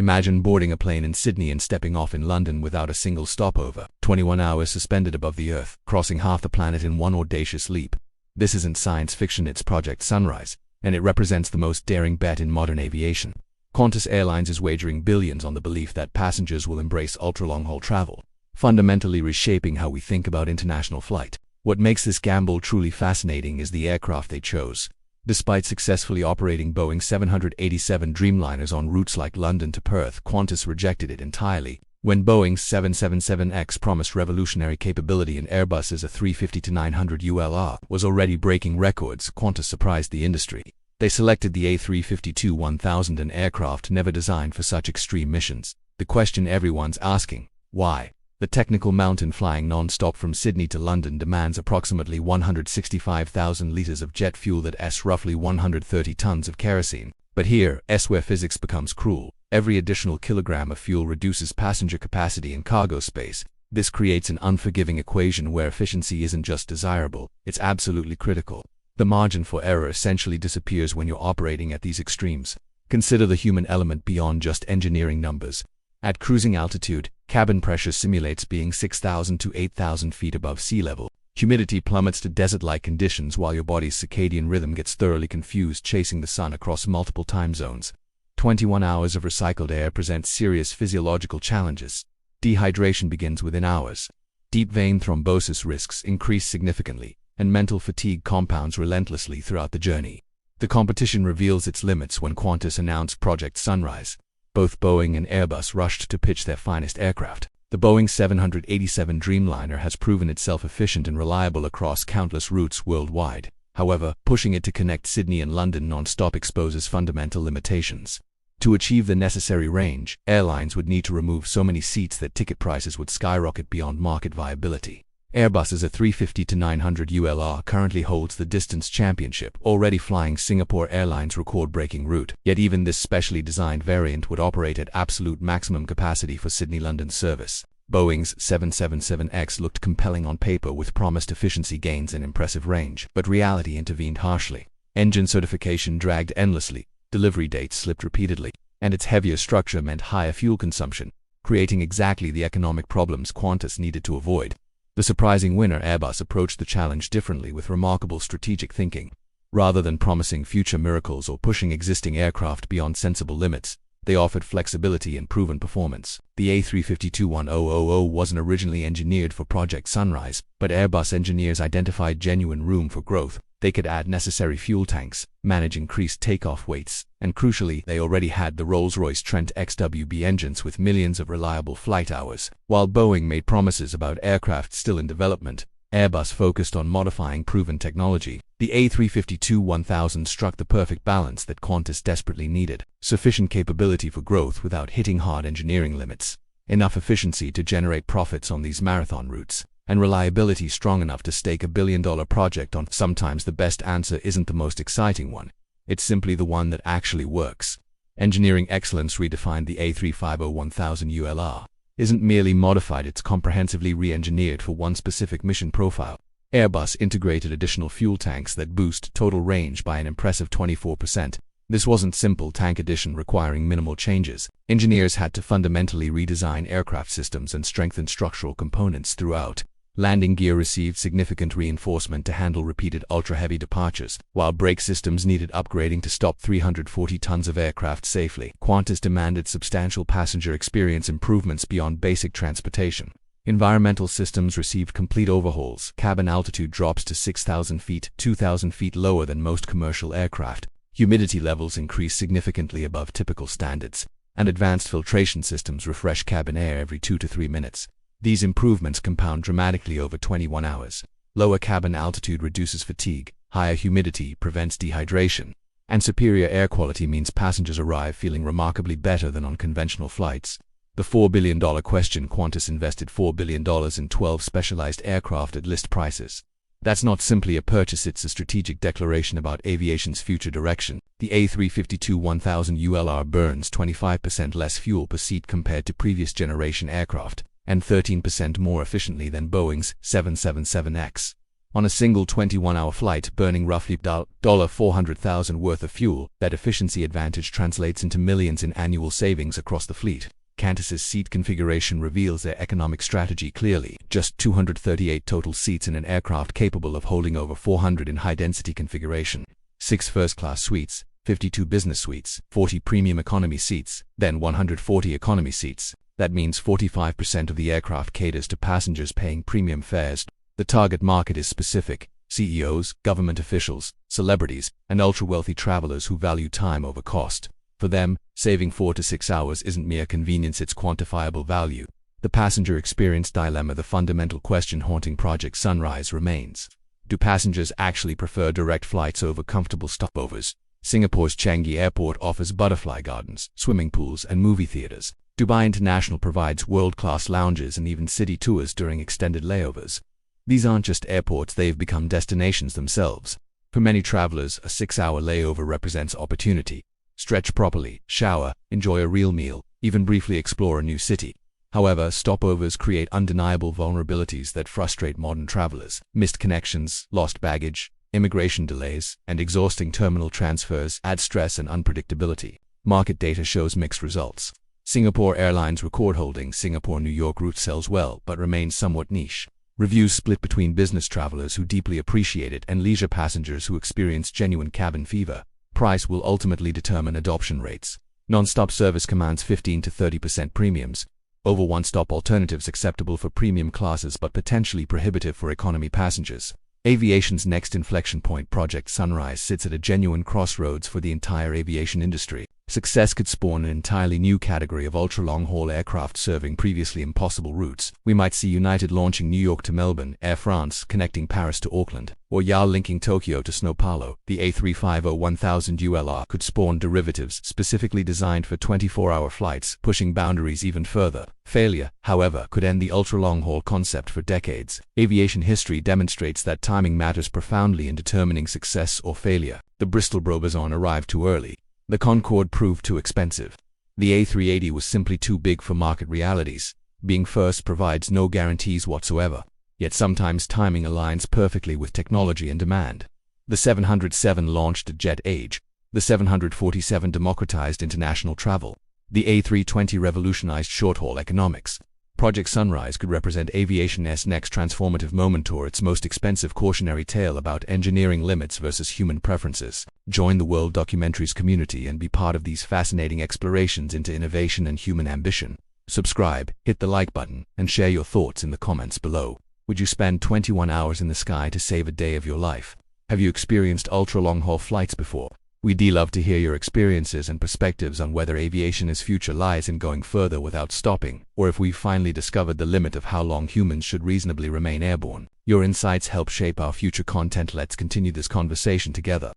Imagine boarding a plane in Sydney and stepping off in London without a single stopover, 21 hours suspended above the Earth, crossing half the planet in one audacious leap. This isn't science fiction, it's Project Sunrise, and it represents the most daring bet in modern aviation. Qantas Airlines is wagering billions on the belief that passengers will embrace ultra-long-haul travel, fundamentally reshaping how we think about international flight. What makes this gamble truly fascinating is the aircraft they chose. Despite successfully operating Boeing 787 Dreamliners on routes like London to Perth, Qantas rejected it entirely. When Boeing's 777X promised revolutionary capability and Airbus's A350-1000 ULR was already breaking records, Qantas surprised the industry. They selected the A350-1000, an aircraft never designed for such extreme missions. The question everyone's asking: why? The technical mountain flying non-stop from Sydney to London demands approximately 165,000 litres of jet fuel, that's roughly 130 tonnes of kerosene. But here's where physics becomes cruel. Every additional kilogram of fuel reduces passenger capacity and cargo space. This creates an unforgiving equation where efficiency isn't just desirable, it's absolutely critical. The margin for error essentially disappears when you're operating at these extremes. Consider the human element beyond just engineering numbers. At cruising altitude, cabin pressure simulates being 6,000 to 8,000 feet above sea level. Humidity plummets to desert-like conditions while your body's circadian rhythm gets thoroughly confused chasing the sun across multiple time zones. 21 hours of recycled air presents serious physiological challenges. Dehydration begins within hours. Deep vein thrombosis risks increase significantly, and mental fatigue compounds relentlessly throughout the journey. The competition reveals its limits when Qantas announced Project Sunrise. Both Boeing and Airbus rushed to pitch their finest aircraft. The Boeing 787 Dreamliner has proven itself efficient and reliable across countless routes worldwide. However, pushing it to connect Sydney and London non-stop exposes fundamental limitations. To achieve the necessary range, airlines would need to remove so many seats that ticket prices would skyrocket beyond market viability. Airbus's A350-1000 ULR currently holds the distance championship, already flying Singapore Airlines' record-breaking route. Yet even this specially designed variant would operate at absolute maximum capacity for Sydney-London service. Boeing's 777X looked compelling on paper with promised efficiency gains and impressive range, but reality intervened harshly. Engine certification dragged endlessly, delivery dates slipped repeatedly, and its heavier structure meant higher fuel consumption, creating exactly the economic problems Qantas needed to avoid. The surprising winner, Airbus, approached the challenge differently with remarkable strategic thinking. Rather than promising future miracles or pushing existing aircraft beyond sensible limits, they offered flexibility and proven performance. The A350-1000 wasn't originally engineered for Project Sunrise, but Airbus engineers identified genuine room for growth. They could add necessary fuel tanks, manage increased takeoff weights, and crucially, they already had the Rolls-Royce Trent XWB engines with millions of reliable flight hours. While Boeing made promises about aircraft still in development, Airbus focused on modifying proven technology. The A350-1000 struck the perfect balance that Qantas desperately needed: sufficient capability for growth without hitting hard engineering limits, enough efficiency to generate profits on these marathon routes, and reliability strong enough to stake $1 billion project on. Sometimes the best answer isn't the most exciting one. It's simply the one that actually works. Engineering excellence redefined. The A350-1000 ULR isn't merely modified, it's comprehensively re-engineered for one specific mission profile. Airbus integrated additional fuel tanks that boost total range by an impressive 24%. This wasn't simple tank addition requiring minimal changes. Engineers had to fundamentally redesign aircraft systems and strengthen structural components throughout. Landing gear received significant reinforcement to handle repeated ultra-heavy departures, while brake systems needed upgrading to stop 340 tons of aircraft safely. Qantas demanded substantial passenger experience improvements beyond basic transportation. Environmental systems received complete overhauls. Cabin altitude drops to 6,000 feet, 2,000 feet lower than most commercial aircraft. Humidity levels increase significantly above typical standards, and advanced filtration systems refresh cabin air every 2 to 3 minutes. These improvements compound dramatically over 21 hours. Lower cabin altitude reduces fatigue, higher humidity prevents dehydration, and superior air quality means passengers arrive feeling remarkably better than on conventional flights. The $4 billion question: Qantas invested $4 billion in 12 specialized aircraft at list prices. That's not simply a purchase, it's a strategic declaration about aviation's future direction. The A350-1000 ULR burns 25% less fuel per seat compared to previous generation aircraft, and 13% more efficiently than Boeing's 777X. On a single 21-hour flight, burning roughly $400,000 worth of fuel, that efficiency advantage translates into millions in annual savings across the fleet. Qantas's seat configuration reveals their economic strategy clearly. Just 238 total seats in an aircraft capable of holding over 400 in high-density configuration. 6 first-class suites, 52 business suites, 40 premium economy seats, then 140 economy seats. That means 45% of the aircraft caters to passengers paying premium fares. The target market is specific: CEOs, government officials, celebrities, and ultra-wealthy travelers who value time over cost. For them, saving 4 to 6 hours isn't mere convenience, it's quantifiable value. The passenger experience dilemma, the fundamental question haunting Project Sunrise, remains. Do passengers actually prefer direct flights over comfortable stopovers? Singapore's Changi Airport offers butterfly gardens, swimming pools, and movie theaters. Dubai International provides world-class lounges and even city tours during extended layovers. These aren't just airports, they've become destinations themselves. For many travelers, a 6-hour layover represents opportunity. Stretch properly, shower, enjoy a real meal, even briefly explore a new city. However, stopovers create undeniable vulnerabilities that frustrate modern travelers. Missed connections, lost baggage, immigration delays, and exhausting terminal transfers add stress and unpredictability. Market data shows mixed results. Singapore Airlines record holding Singapore-New York route sells well but remains somewhat niche. Reviews split between business travelers who deeply appreciate it and leisure passengers who experience genuine cabin fever. Price will ultimately determine adoption rates. Nonstop service commands 15 to 30% premiums over one-stop alternatives acceptable for premium classes but potentially prohibitive for economy passengers. Aviation's next inflection point, Project Sunrise, sits at a genuine crossroads for the entire aviation industry. Success could spawn an entirely new category of ultra-long-haul aircraft serving previously impossible routes. We might see United launching New York to Melbourne, Air France connecting Paris to Auckland, or YAL linking Tokyo to Sao Paulo. The A350-1000 ULR could spawn derivatives specifically designed for 24-hour flights, pushing boundaries even further. Failure, however, could end the ultra-long-haul concept for decades. Aviation history demonstrates that timing matters profoundly in determining success or failure. The Bristol Robinson arrived too early. The Concorde proved too expensive. The A380 was simply too big for market realities. Being first provides no guarantees whatsoever. Yet sometimes timing aligns perfectly with technology and demand. The 707 launched at jet age. The 747 democratized international travel. The A320 revolutionized short-haul economics. Project Sunrise could represent aviation's next transformative moment or its most expensive cautionary tale about engineering limits versus human preferences. Join the World Documentaries community and be part of these fascinating explorations into innovation and human ambition. Subscribe, hit the like button, and share your thoughts in the comments below. Would you spend 21 hours in the sky to save a day of your life? Have you experienced ultra-long-haul flights before? We'd love to hear your experiences and perspectives on whether aviation's future lies in going further without stopping, or if we've finally discovered the limit of how long humans should reasonably remain airborne. Your insights help shape our future content. Let's continue this conversation together.